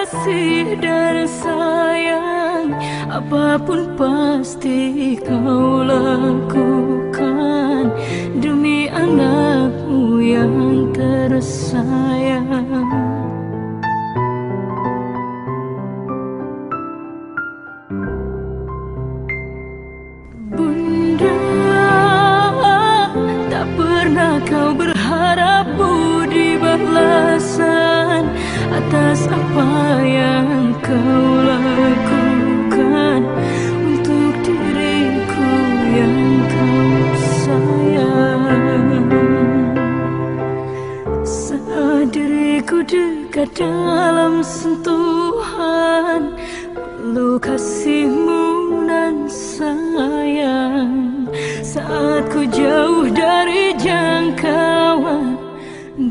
kasih dan sayang, apapun pasti kau lakukan demi anakmu yang tersayang. Bunda, tak pernah kau berharap budi balasan atas apa yang kau lakukan untuk diriku yang kau sayang. Saat diriku dekat dalam sentuhan, perlu kasihmu dan sayang. Saat ku jauh dari jangkauan,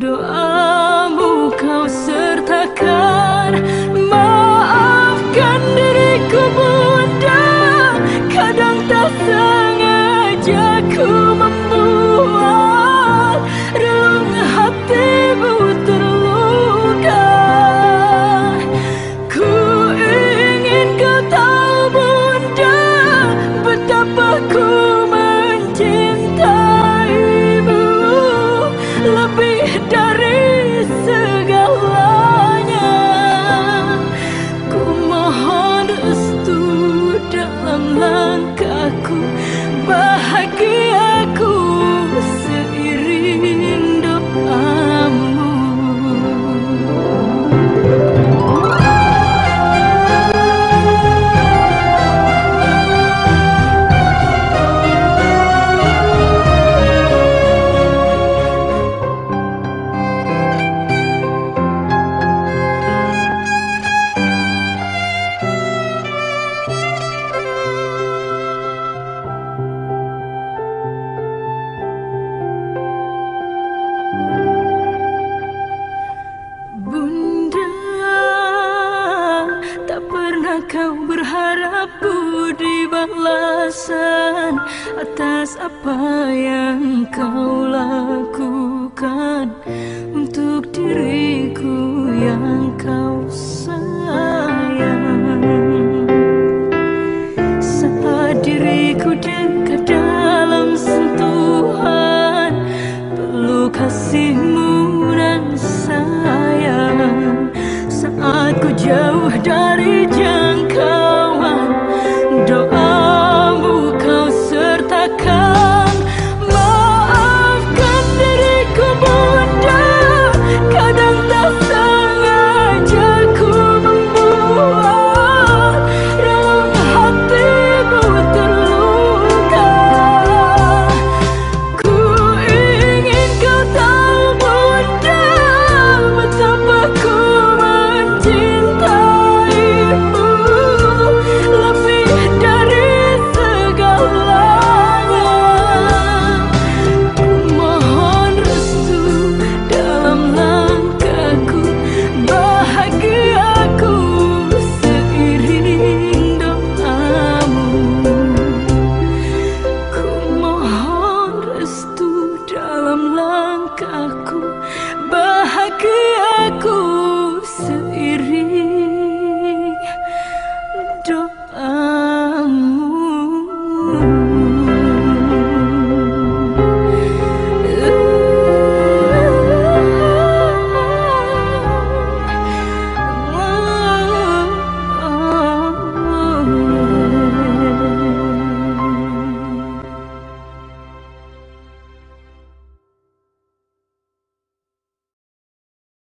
doamu kau sertakan. Maafkan diriku Bunda, kadang tak sengaja ku membuat relung hatimu terluka. Ku ingin kau tahu Bunda, betapa ku mencintaimu lebih dari segalanya. Ku mohon restu dalam langkahku, bahagiaku seiring doamu. Bunda, tak pernah kau berharap budi balasan atas apa yang kau lakukan